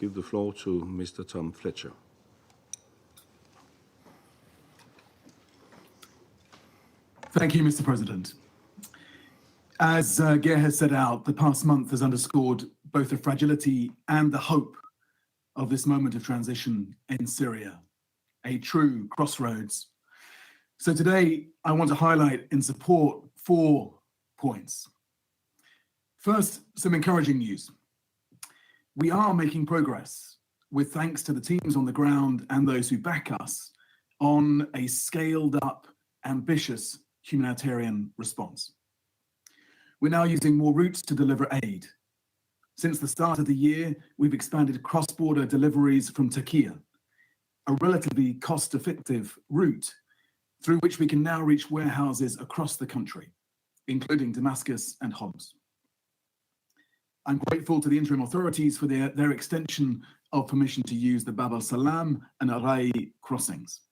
give the floor to Mr. Tom Fletcher. Thank you, Mr. President. As Geir has set out, the past month has underscored both the fragility and the hope of this moment of transition in Syria, a true crossroads. So today, I want to highlight and support 4 points. First, some encouraging news. We are making progress, with thanks to the teams on the ground and those who back us, on a scaled up, ambitious humanitarian response. We're now using more routes to deliver aid. Since the start of the year, we've expanded cross-border deliveries from Turkey, a relatively cost-effective route through which we can now reach warehouses across the country, including Damascus and Homs. I'm grateful to the interim authorities for their extension of permission to use the Bab al-Salam and Arai crossings.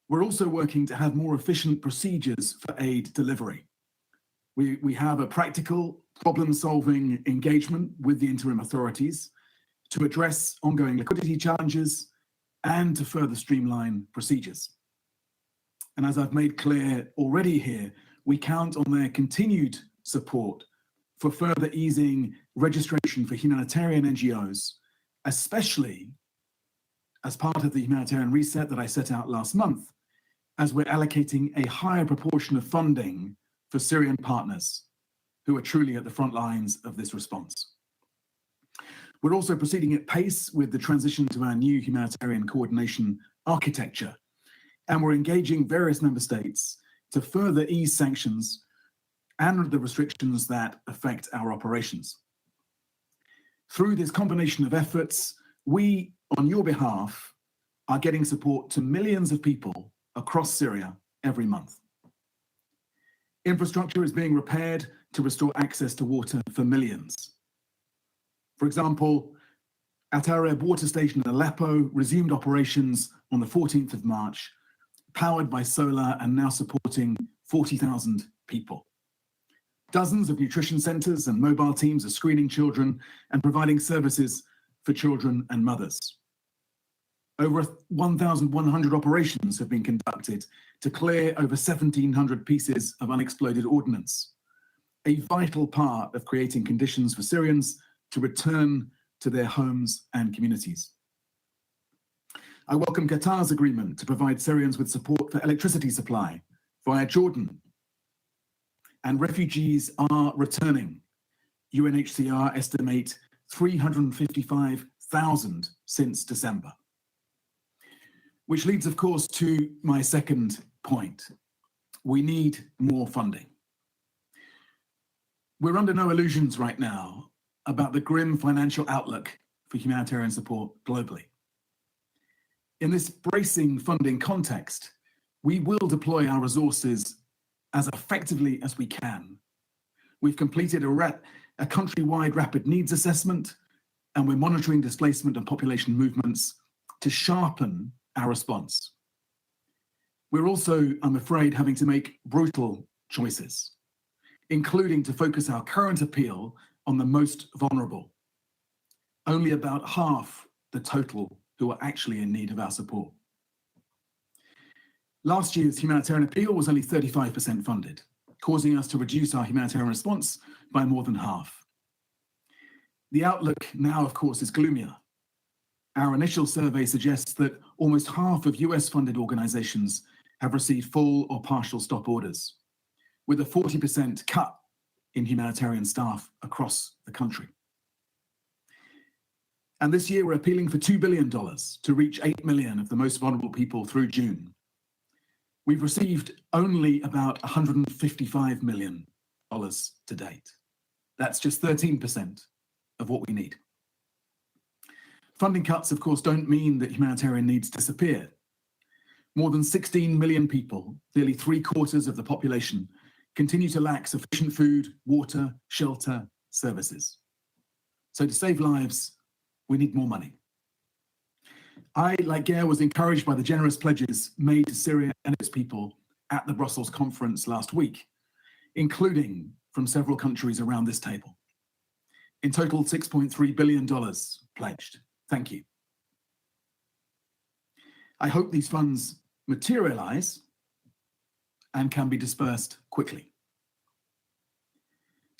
We're also working to have more efficient procedures for aid delivery. We have a practical, problem-solving engagement with the interim authorities to address ongoing liquidity challenges and to further streamline procedures. And as I've made clear already here, we count on their continued support for further easing registration for humanitarian NGOs, especially as part of the humanitarian reset that I set out last month, as we're allocating a higher proportion of funding for Syrian partners who are truly at the front lines of this response. We're also proceeding at pace with the transition to our new humanitarian coordination architecture, and we're engaging various member states to further ease sanctions and the restrictions that affect our operations. Through this combination of efforts, we, on your behalf, are getting support to millions of people across Syria every month. Infrastructure is being repaired to restore access to water for millions. For example, At Areb water station in Aleppo resumed operations on the 14th of March, powered by solar and now supporting 40,000 people. Dozens of nutrition centers and mobile teams are screening children and providing services for children and mothers. Over 1,100 operations have been conducted to clear over 1,700 pieces of unexploded ordnance, a vital part of creating conditions for Syrians to return to their homes and communities. I welcome Qatar's agreement to provide Syrians with support for electricity supply via Jordan. And refugees are returning. UNHCR estimate 355,000 since December. Which leads, of course, to my second point. We need more funding. We're under no illusions right now about the grim financial outlook for humanitarian support globally. In this bracing funding context, we will deploy our resources as effectively as we can. We've completed a countrywide rapid needs assessment, and we're monitoring displacement and population movements to sharpen our response. We're also, I'm afraid, having to make brutal choices, including to focus our current appeal on the most vulnerable. Only about half the total who are actually in need of our support. Last year's humanitarian appeal was only 35% funded, causing us to reduce our humanitarian response by more than half. The outlook now, of course, is gloomier. Our initial survey suggests that almost half of US-funded organizations have received full or partial stop orders, with a 40% cut in humanitarian staff across the country. And this year we're appealing for $2 billion to reach 8 million of the most vulnerable people through June. We've received only about $155 million to date. That's just 13% of what we need. Funding cuts, of course, don't mean that humanitarian needs disappear. More than 16 million people, nearly 3/4 of the population, continue to lack sufficient food, water, shelter, services. So to save lives, we need more money. I, like Geir, was encouraged by the generous pledges made to Syria and its people at the Brussels conference last week, including from several countries around this table. In total, $6.3 billion pledged. Thank you. I hope these funds materialize and can be dispersed quickly.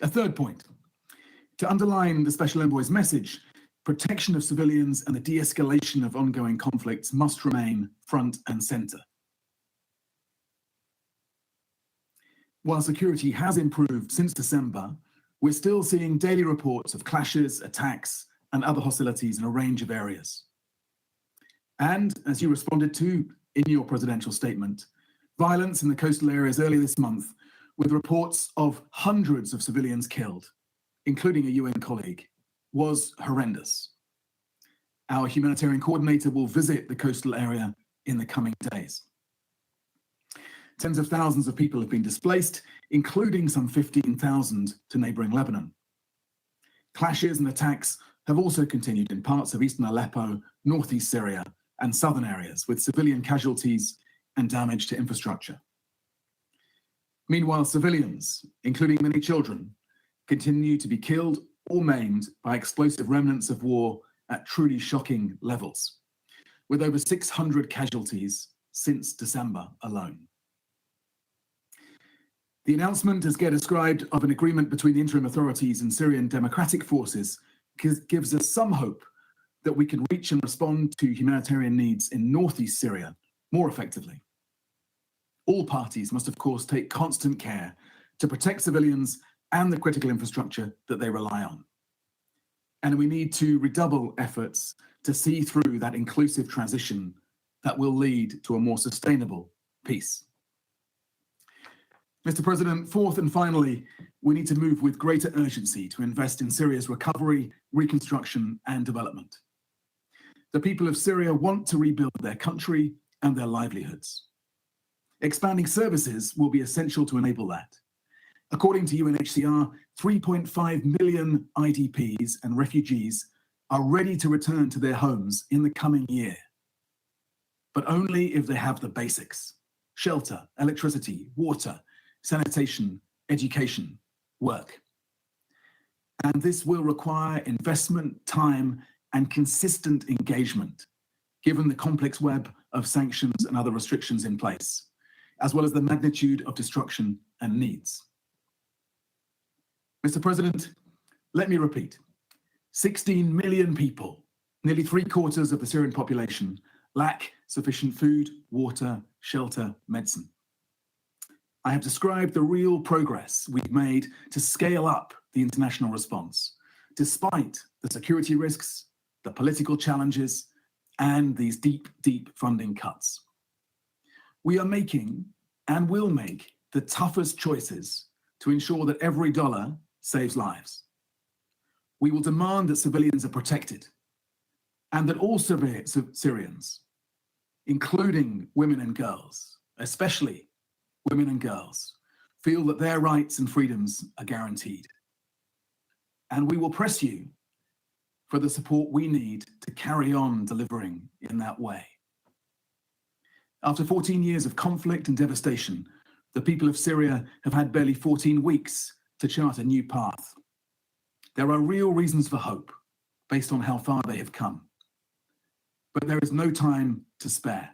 A third point, to underline the Special Envoy's message, protection of civilians and the de-escalation of ongoing conflicts must remain front and center. While security has improved since December, we're still seeing daily reports of clashes, attacks, and other hostilities in a range of areas. And as you responded to in your presidential statement, violence in the coastal areas earlier this month, with reports of hundreds of civilians killed, including a UN colleague, was horrendous. Our humanitarian coordinator will visit the coastal area in the coming days. Tens of thousands of people have been displaced, including some 15,000 to neighboring Lebanon. Clashes and attacks have also continued in parts of eastern Aleppo, northeast Syria, and southern areas, with civilian casualties and damage to infrastructure. Meanwhile, civilians, including many children, continue to be killed or maimed by explosive remnants of war at truly shocking levels, with over 600 casualties since December alone. The announcement, as Geir described, of an agreement between the interim authorities and Syrian democratic forces gives us some hope that we can reach and respond to humanitarian needs in northeast Syria more effectively. All parties must, of course, take constant care to protect civilians and the critical infrastructure that they rely on. And we need to redouble efforts to see through that inclusive transition that will lead to a more sustainable peace. Mr. President, fourth and finally, we need to move with greater urgency to invest in Syria's recovery, reconstruction, and development. The people of Syria want to rebuild their country and their livelihoods. Expanding services will be essential to enable that. According to UNHCR, 3.5 million IDPs and refugees are ready to return to their homes in the coming year, but only if they have the basics: shelter, electricity, water, sanitation, education, work. And this will require investment, time, and consistent engagement, given the complex web of sanctions and other restrictions in place, as well as the magnitude of destruction and needs. Mr. President, let me repeat, 16 million people, nearly 3/4 of the Syrian population, lack sufficient food, water, shelter, medicine. I have described the real progress we've made to scale up the international response, despite the security risks, the political challenges, and these deep, deep funding cuts. We are making and will make the toughest choices to ensure that every dollar saves lives. We will demand that civilians are protected and that all Syrians, including women and girls, especially women and girls, feel that their rights and freedoms are guaranteed. And we will press you for the support we need to carry on delivering in that way. After 14 years of conflict and devastation, the people of Syria have had barely 14 weeks to chart a new path. There are real reasons for hope based on how far they have come. But there is no time to spare.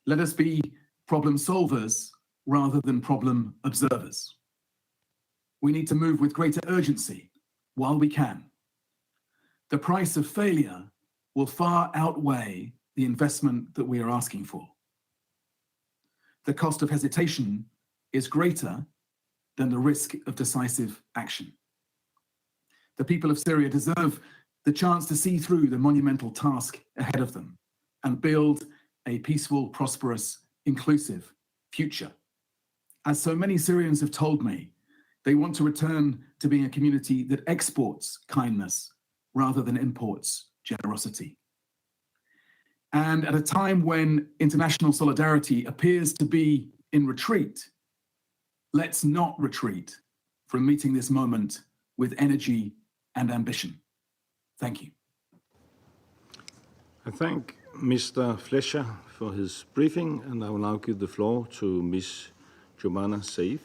Let us be problem solvers rather than problem observers. We need to move with greater urgency while we can. The price of failure will far outweigh the investment that we are asking for. The cost of hesitation is greater than the risk of decisive action. The people of Syria deserve the chance to see through the monumental task ahead of them and build a peaceful, prosperous, inclusive future. As so many Syrians have told me, they want to return to being a community that exports kindness rather than imports generosity. And at a time when international solidarity appears to be in retreat, let's not retreat from meeting this moment with energy and ambition. Thank you. I thank Mr. Fletcher for his briefing, and I will now give the floor to Ms. Jumana Saif.